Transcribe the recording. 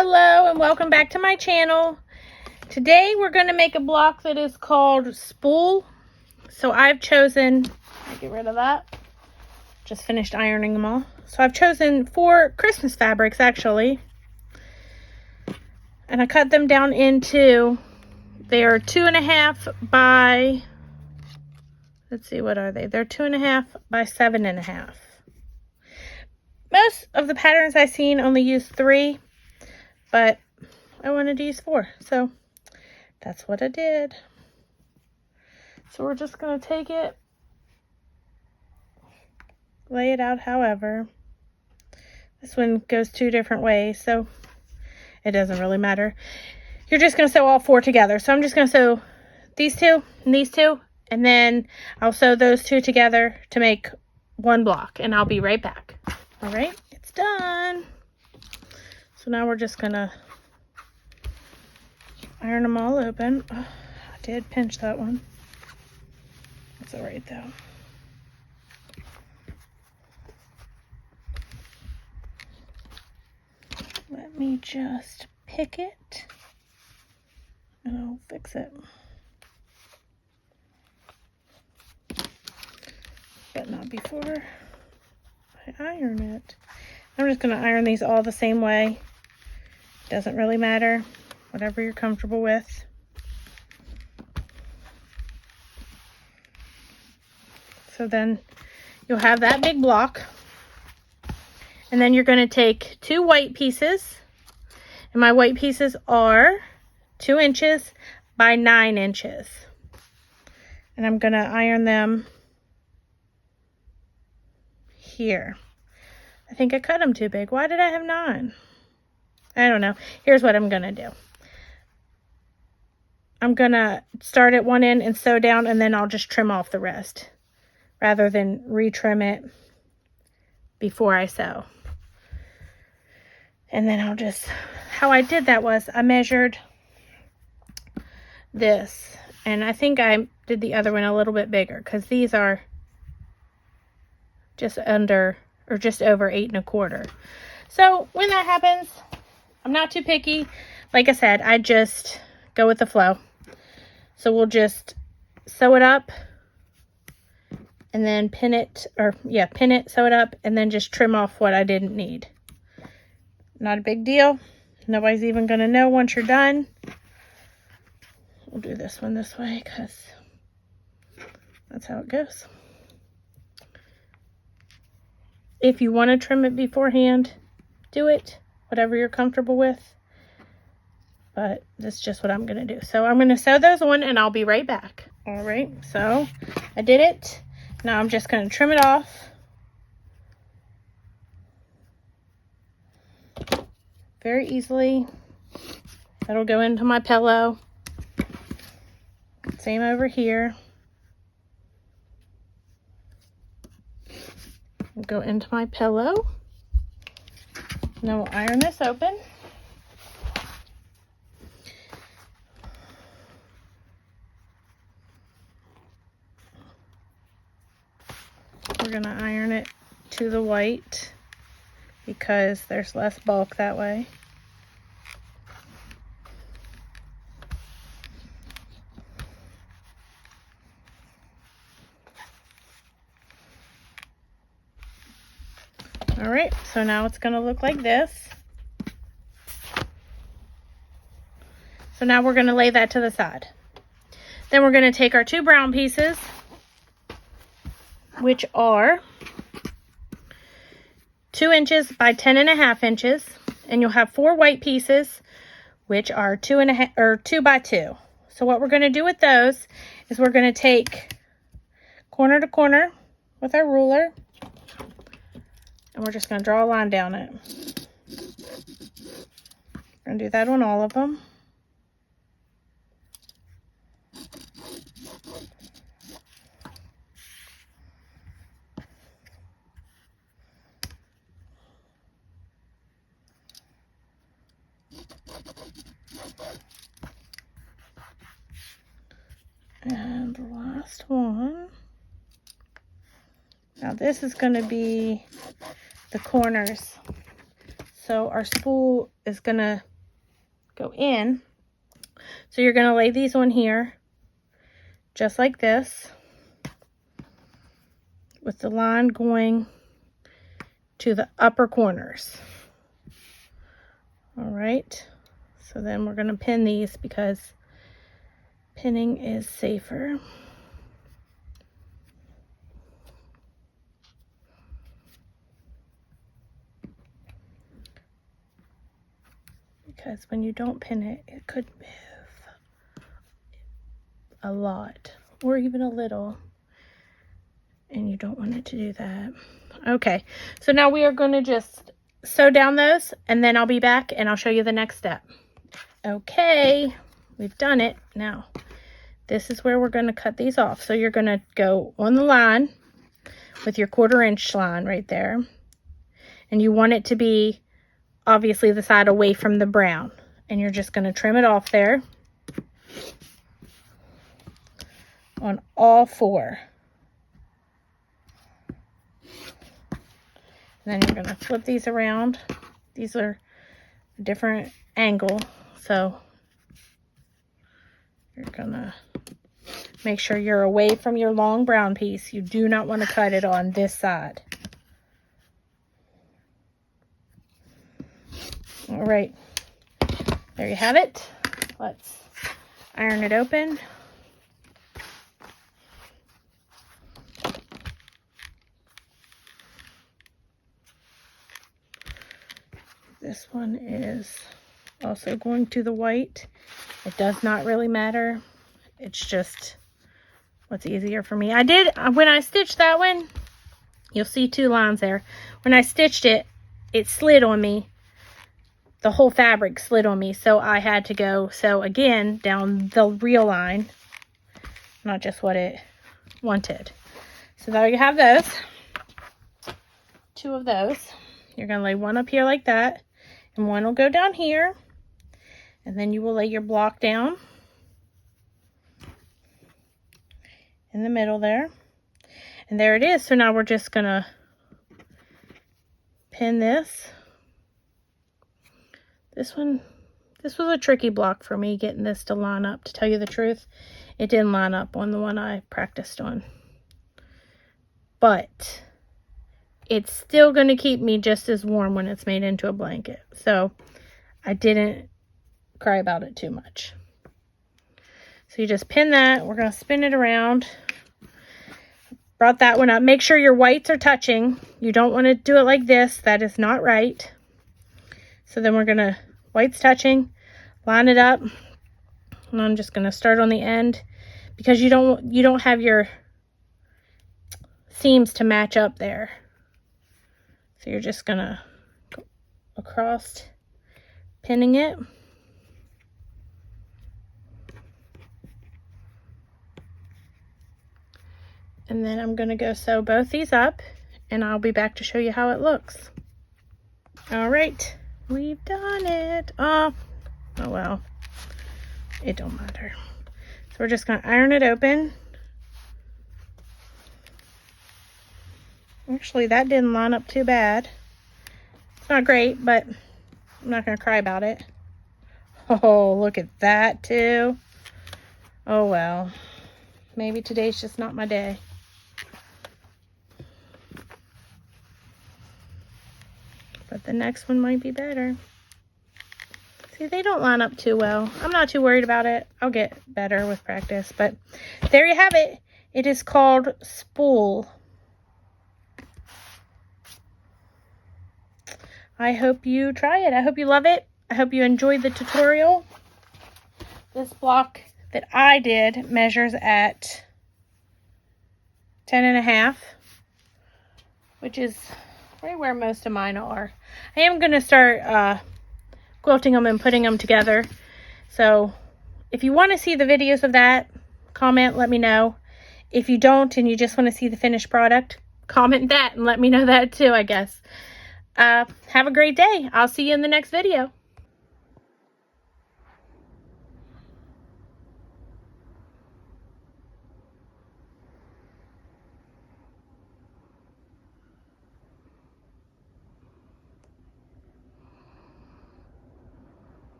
Hello and welcome back to my channel. Today we're going to make a block that is called Spool. So I've chosen, get rid of that, just finished ironing them all. So I've chosen 4 Christmas fabrics actually. And I cut them down into, they are 2.5 by, let's see, what are they? They're 2.5 by 7.5. Most of the patterns I've seen only use 3. But I wanted to use 4, so that's what I did. So we're just going to take it, lay it out however. This one goes 2 different ways, so it doesn't really matter. You're just going to sew all 4 together. So I'm just going to sew these 2 and these 2, and then I'll sew those 2 together to make one block, and I'll be right back. All right, it's done. So now we're just gonna iron them all open. Oh, I did pinch that one. That's all right though. Let me just pick it and I'll fix it. But not before I iron it. I'm just gonna iron these all the same way. Doesn't really matter, whatever you're comfortable with. So then you'll have that big block. And then you're going to take 2 white pieces. And my white pieces are 2 inches by 9 inches. And I'm going to iron them here. I think I cut them too big. Why did I have 9? I don't know. Here's what I'm going to do. I'm going to start at one end and sew down, and then I'll just trim off the rest rather than retrim it before I sew. And then I'll just, how I did that was I measured this, and I think I did the other one a little bit bigger because these are just under or just over 8 1/4. So when that happens, I'm not too picky. Like I said, I just go with the flow. So we'll just sew it up and then pin it, sew it up, and then just trim off what I didn't need. Not a big deal. Nobody's even going to know once you're done. We'll do this one this way because that's how it goes. If you want to trim it beforehand, do it. Whatever you're comfortable with. But that's just what I'm going to do. So I'm going to sew those on and I'll be right back. All right, so I did it. Now I'm just going to trim it off. Very easily. That'll go into my pillow. Same over here. Go into my pillow. And then we'll iron this open. We're going to iron it to the white because there's less bulk that way. All right, so now it's going to look like this. So now we're going to lay that to the side. Then we're going to take our 2 brown pieces, which are 2 inches by 10.5 inches, and you'll have 4 white pieces, which are 2 by 2. So what we're going to do with those is we're going to take corner to corner with our ruler, and we're just going to draw a line down it. We're going to do that on all of them. And the last one. Now this is going to be the corners. So our spool is gonna go in. So you're gonna lay these on here, just like this, with the line going to the upper corners. All right, so then we're gonna pin these because pinning is safer. Because when you don't pin it, it could move a lot or even a little, and you don't want it to do that. Okay, so now we are going to just sew down those, and then I'll be back and I'll show you the next step. Okay, we've done it. Now, this is where we're going to cut these off. So you're going to go on the line with your 1/4 inch line right there, and you want it to be obviously the side away from the brown, and you're just going to trim it off there on all 4. And then you're going to flip these around. These are a different angle, so you're going to make sure you're away from your long brown piece. You do not want to cut it on this side. All right, there you have it. Let's iron it open. This one is also going to the white. It does not really matter. It's just what's easier for me. I did, when I stitched that one, you'll see 2 lines there. When I stitched it, it slid on me. The whole fabric slid on me, so I had to go sew again down the real line, not just what it wanted. So there you have those. 2 of those. You're going to lay one up here like that, and one will go down here, and then you will lay your block down in the middle there, and there it is. So now we're just going to pin this. This was a tricky block for me, getting this to line up, to tell you the truth. It didn't line up on the one I practiced on. But it's still going to keep me just as warm when it's made into a blanket. So I didn't cry about it too much. So you just pin that. We're going to spin it around. Brought that one up. Make sure your whites are touching. You don't want to do it like this. That is not right. So then we're going to, whites touching, line it up. And I'm just going to start on the end because you don't have your seams to match up there. So you're just going to go across, pinning it. And then I'm going to go sew both these up, and I'll be back to show you how it looks. All right, we've done it. Oh well, it don't matter. So we're just going to iron it open. Actually, that didn't line up too bad. It's not great, but I'm not going to cry about it. Oh, look at that too. Oh well, maybe today's just not my day. But the next one might be better. See, they don't line up too well. I'm not too worried about it. I'll get better with practice. But there you have it. It is called Spool. I hope you try it. I hope you love it. I hope you enjoyed the tutorial. This block that I did measures at 10.5, which is right where most of mine are. I am going to start quilting them and putting them together. So if you want to see the videos of that, comment, let me know. If you don't and you just want to see the finished product, comment that and let me know that too, I guess. Have a great day. I'll see you in the next video.